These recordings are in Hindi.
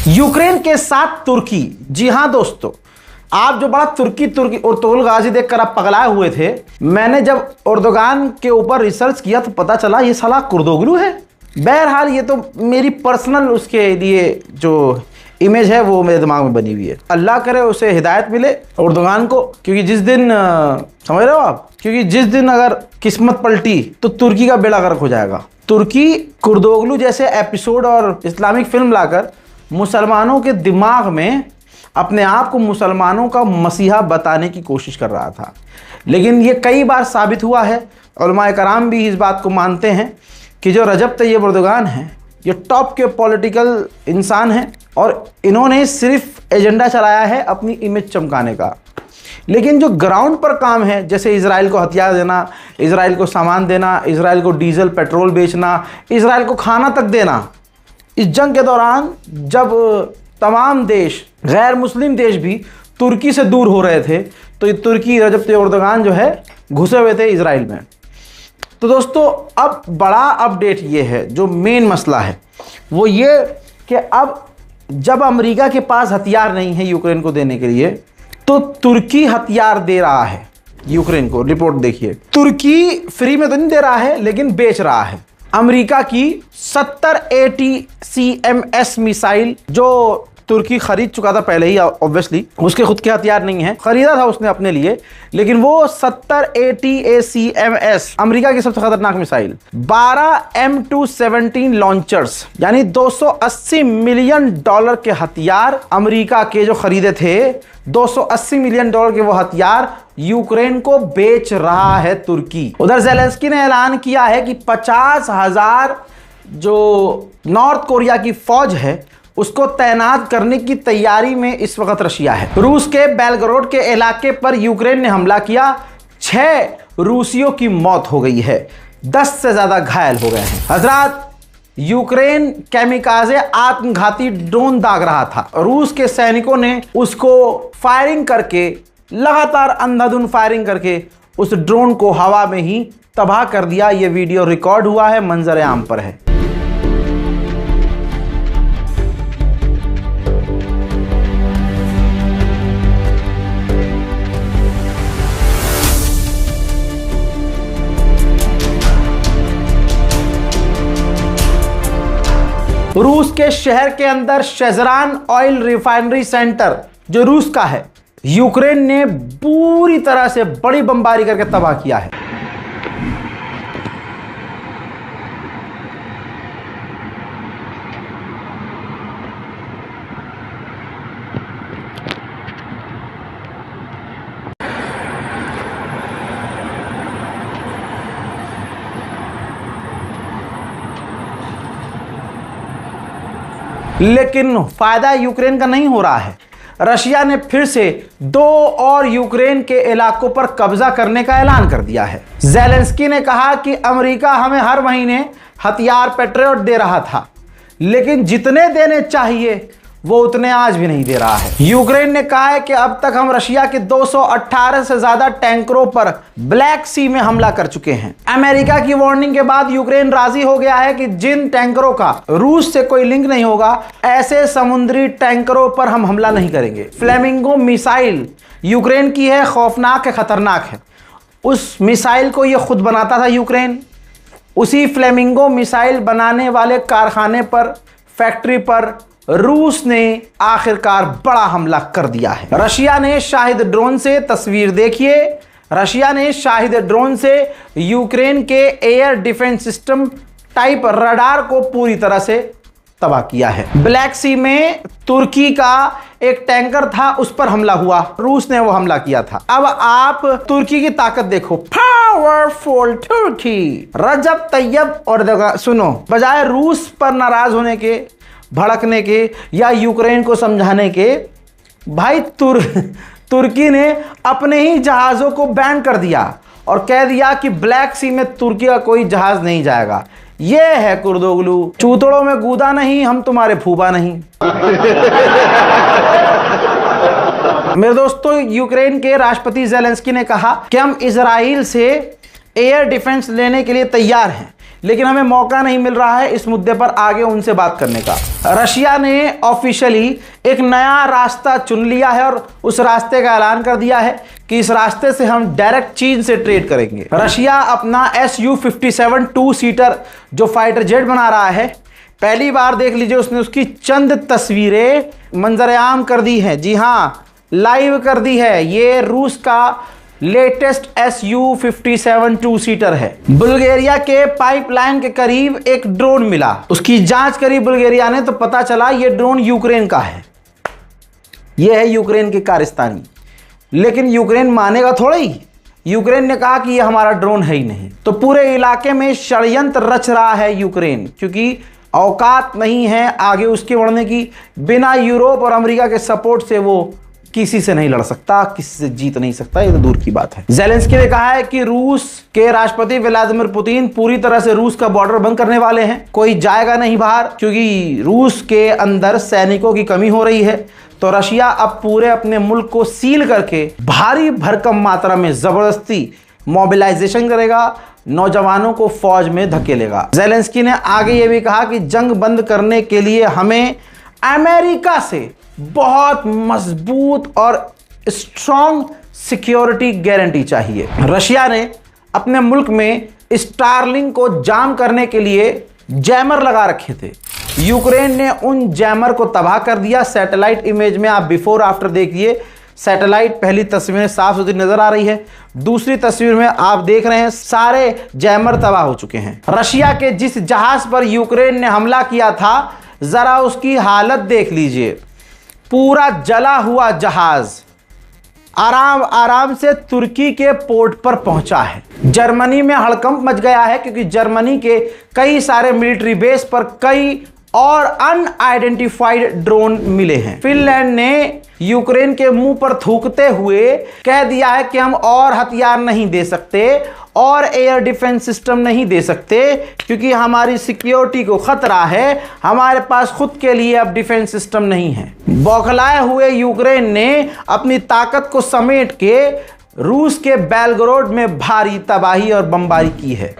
यूक्रेन के साथ तुर्की। जी हां दोस्तों, आप जो बड़ा तुर्की उर्तुगुल गाजी देखकर आप पगलाए हुए थे। मैंने जब एर्दोगान के ऊपर रिसर्च किया तो पता चला ये साला कुर्दोगलू है। बहरहाल ये तो मेरी पर्सनल उसके लिए जो इमेज है वो मेरे दिमाग में बनी हुई है। अल्लाह करे उसे हिदायत मिले एर्दोगान को, क्योंकि जिस दिन समझ रहे हो आप, क्योंकि जिस दिन अगर किस्मत पलटी तो तुर्की का बेड़ा गर्क हो जाएगा। तुर्की कुर्दोगलू जैसे एपिसोड और इस्लामिक फिल्म लाकर मुसलमानों के दिमाग में अपने आप को मुसलमानों का मसीहा बताने की कोशिश कर रहा था, लेकिन ये कई बार साबित हुआ है। उलमाए कराम भी इस बात को मानते हैं कि जो रजब तैयब एर्दोगान हैं ये टॉप के पॉलिटिकल इंसान हैं और इन्होंने सिर्फ एजेंडा चलाया है अपनी इमेज चमकाने का। लेकिन जो ग्राउंड पर काम है, जैसे इजराइल को हथियार देना, इजराइल को सामान देना, इजराइल को डीजल पेट्रोल बेचना, इजराइल को खाना तक देना, इस जंग के दौरान जब तमाम देश गैर मुस्लिम देश भी तुर्की से दूर हो रहे थे तो ये तुर्की रजब तैयब एर्दोगान जो है घुसे हुए थे इजराइल में। तो दोस्तों अब बड़ा अपडेट ये है, जो मेन मसला है वो ये कि अब जब अमेरिका के पास हथियार नहीं है यूक्रेन को देने के लिए तो तुर्की हथियार दे रहा है यूक्रेन को। रिपोर्ट देखिए, तुर्की फ्री में तो नहीं दे रहा है लेकिन बेच रहा है अमेरिका की 70 ATACMS मिसाइल जो तुर्की खरीद चुका था पहले ही। ऑब्वियसली उसके खुद के हथियार नहीं है, खरीदा था उसने अपने लिए, लेकिन वो 70 ATACMS अमेरिका की सबसे खतरनाक मिसाइल, 12 M217 लॉन्चर्स यानी $280 मिलियन के हथियार अमेरिका के जो खरीदे थे, $280 मिलियन के वो हथियार यूक्रेन को बेच रहा है तुर्की। उधर ज़ेलेंस्की ने ऐलान किया है कि 50,000 जो नॉर्थ कोरिया की फौज है उसको तैनात करने की तैयारी में इस वक्त रशिया है। रूस के बेलगरोड के इलाके पर यूक्रेन ने हमला किया, 6 रूसियों की मौत हो गई है, 10 से ज्यादा घायल हो गए हैं। हजरात, यूक्रेन केमिकाजे आत्मघाती ड्रोन दाग रहा था, रूस के सैनिकों ने उसको फायरिंग करके, लगातार अंधाधुंध फायरिंग करके उस ड्रोन को हवा में ही तबाह कर दिया। यह वीडियो रिकॉर्ड हुआ है, मंजर आम पर है। रूस के शहर के अंदर शेजरान ऑयल रिफाइनरी सेंटर जो रूस का है, यूक्रेन ने पूरी तरह से बड़ी बमबारी करके तबाह किया है। लेकिन फायदा यूक्रेन का नहीं हो रहा है। रशिया ने फिर से 2 और यूक्रेन के इलाकों पर कब्जा करने का ऐलान कर दिया है। ज़ेलेंस्की ने कहा कि अमेरिका हमें हर महीने हथियार पेट्रियट दे रहा था, लेकिन जितने देने चाहिए वो उतने आज भी नहीं दे रहा है। यूक्रेन ने कहा है कि अब तक हम रशिया के 218 से ज्यादा टैंकरों पर ब्लैक सी में हमला कर चुके हैं। अमेरिका की वार्निंग के बाद यूक्रेन राजी हो गया है कि जिन टैंकरों का रूस से कोई लिंक नहीं होगा, ऐसे समुद्री टैंकरों पर हम हमला नहीं करेंगे। फ्लेमिंगो मिसाइल यूक्रेन की है, खौफनाक है, खतरनाक है। उस मिसाइल को यह खुद बनाता था यूक्रेन। उसी फ्लेमिंगो मिसाइल बनाने वाले कारखाने पर, फैक्ट्री पर रूस ने आखिरकार बड़ा हमला कर दिया है। रशिया ने शाहिद ड्रोन से, तस्वीर देखिए, रशिया ने शाहिद ड्रोन से यूक्रेन के air defence system type radar को पूरी तरह से तबाह किया है। ब्लैक सी में तुर्की का एक टैंकर था, उस पर हमला हुआ, रूस ने वो हमला किया था। अब आप तुर्की की ताकत देखो, पावरफुल तुर्की। रजब तैयब एर्दोगान, सुनो, बजाय रूस पर नाराज होने के, भड़कने के या यूक्रेन को समझाने के, भाई तुर्की ने अपने ही जहाज़ों को बैन कर दिया और कह दिया कि ब्लैक सी में तुर्की का कोई जहाज़ नहीं जाएगा। यह है कुर्दोगलू। चूतड़ों में गूदा नहीं, हम तुम्हारे फूफा नहीं। मेरे दोस्तों, यूक्रेन के राष्ट्रपति ज़ेलेंस्की ने कहा कि हम इजराइल से एयर डिफेंस लेने के लिए तैयार हैं, लेकिन हमें मौका नहीं मिल रहा है इस मुद्दे पर आगे उनसे बात करने का। रशिया ने ऑफिशियली एक नया रास्ता चुन लिया है और उस रास्ते का ऐलान कर दिया है कि इस रास्ते से हम डायरेक्ट चीन से ट्रेड करेंगे। रशिया अपना Su-57 2 सीटर जो फाइटर जेट बना रहा है, पहली बार देख लीजिए उसने उसकी चंद तस्वीरें मंजरेआम कर दी हैं। जी हाँ, लाइव कर दी है। ये रूस का लेटेस्ट Su-57 2 सीटर है। बुल्गारिया के पाइपलाइन के करीब एक ड्रोन मिला, उसकी जांच करी बुल्गारिया ने तो पता चला ये ड्रोन यूक्रेन का है। ये है यूक्रेन के कारस्तानी, लेकिन यूक्रेन मानेगा थोड़ा ही। यूक्रेन ने कहा कि ये हमारा ड्रोन है ही नहीं। तो पूरे इलाके में षड्यंत्र रच रहा है यूक्रेन, क्योंकि औकात नहीं है आगे उसके बढ़ने की। बिना यूरोप और अमेरिका के सपोर्ट से वो किसी से नहीं लड़ सकता, किसी से जीत नहीं सकता, ये तो दूर की बात है। ज़ेलेंस्की ने कहा है कि रूस के राष्ट्रपति व्लादिमीर पुतिन पूरी तरह से रूस का बॉर्डर बंद करने वाले हैं, कोई जाएगा नहीं बाहर, क्योंकि रूस के अंदर सैनिकों की कमी हो रही है। तो रशिया अब पूरे अपने मुल्क को सील करके भारी भरकम मात्रा में जबरदस्ती मोबिलाइजेशन करेगा, नौजवानों को फौज में धकेलेगा। ज़ेलेंस्की ने आगे ये भी कहा कि जंग बंद करने के लिए हमें अमेरिका से बहुत मजबूत और स्ट्रॉन्ग सिक्योरिटी गारंटी चाहिए। रशिया ने अपने मुल्क में स्टारलिंक को जाम करने के लिए जैमर लगा रखे थे। यूक्रेन ने उन जैमर को तबाह कर दिया। सैटेलाइट इमेज में आप बिफोर आफ्टर देखिए, सैटेलाइट पहली तस्वीर में साफ सुथरी नजर आ रही है, दूसरी तस्वीर में आप देख रहे हैं सारे जैमर तबाह हो चुके हैं। रशिया के जिस जहाज पर यूक्रेन ने हमला किया था, जरा उसकी हालत देख लीजिए। पूरा जला हुआ जहाज आराम आराम से तुर्की के पोर्ट पर पहुंचा है। जर्मनी में हड़कंप मच गया है, क्योंकि जर्मनी के कई सारे मिलिट्री बेस पर कई और अनआइडेंटिफाइड ड्रोन मिले हैं। फिनलैंड ने यूक्रेन के मुंह पर थूकते हुए कह दिया है कि हम और हथियार नहीं दे सकते और एयर डिफेंस सिस्टम नहीं दे सकते, क्योंकि हमारी सिक्योरिटी को खतरा है, हमारे पास खुद के लिए अब डिफेंस सिस्टम नहीं है। बौखलाए हुए यूक्रेन ने अपनी ताकत को समेट के रूस के बेलगोरोड में भारी तबाही और बमबारी की है।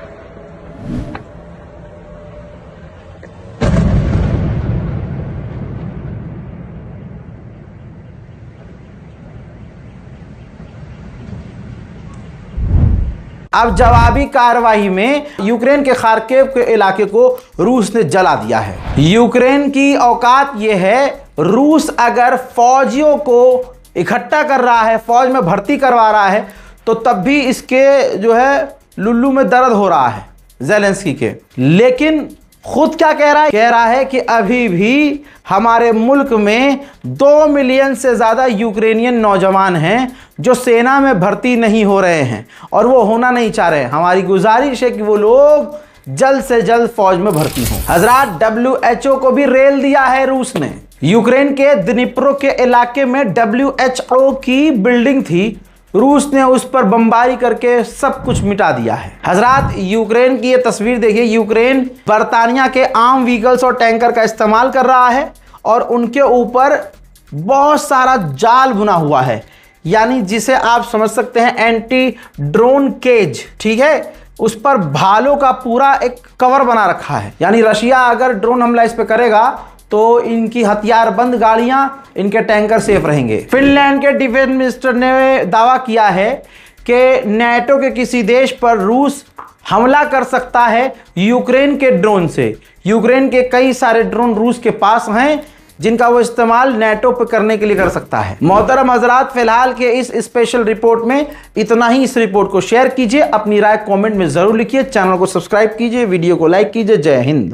अब जवाबी कार्रवाई में यूक्रेन के खार्किव के इलाके को रूस ने जला दिया है। यूक्रेन की औकात यह है, रूस अगर फौजियों को इकट्ठा कर रहा है, फौज में भर्ती करवा रहा है, तो तब भी इसके जो है लुल्लू में दर्द हो रहा है ज़ेलेंस्की के। लेकिन खुद क्या कह रहा है? कह रहा है कि अभी भी हमारे मुल्क में 2 मिलियन से ज़्यादा यूक्रेनियन नौजवान हैं जो सेना में भर्ती नहीं हो रहे हैं और वो होना नहीं चाह रहे हैं। हमारी गुजारिश है कि वो लोग जल्द से जल्द फौज में भर्ती हों। हजरात, WHO को भी रेल दिया है रूस ने। यूक्रेन के द्निप्रो के इलाके में WHO की बिल्डिंग थी, रूस ने उस पर बमबारी करके सब कुछ मिटा दिया है। हजरात, यूक्रेन की ये तस्वीर देखिए। यूक्रेन बर्तानिया के आर्म व्हीकल्स और टैंकर का इस्तेमाल कर रहा है और उनके ऊपर बहुत सारा जाल बुना हुआ है, यानी जिसे आप समझ सकते हैं एंटी ड्रोन केज। ठीक है, उस पर भालों का पूरा एक कवर बना रखा है, यानी रशिया अगर ड्रोन हमला इस पर करेगा तो इनकी हथियारबंद गाड़ियां, इनके टैंकर सेफ रहेंगे। फिनलैंड के डिफेंस मिनिस्टर ने दावा किया है कि नेटो के किसी देश पर रूस हमला कर सकता है यूक्रेन के ड्रोन से। यूक्रेन के कई सारे ड्रोन रूस के पास हैं जिनका वो इस्तेमाल नेटो पर करने के लिए कर सकता है। मोहतरम हजरात, फिलहाल के इस स्पेशल रिपोर्ट में इतना ही। इस रिपोर्ट को शेयर कीजिए, अपनी राय कमेंट में जरूर लिखिए, चैनल को सब्सक्राइब कीजिए, वीडियो को लाइक कीजिए। जय हिंद।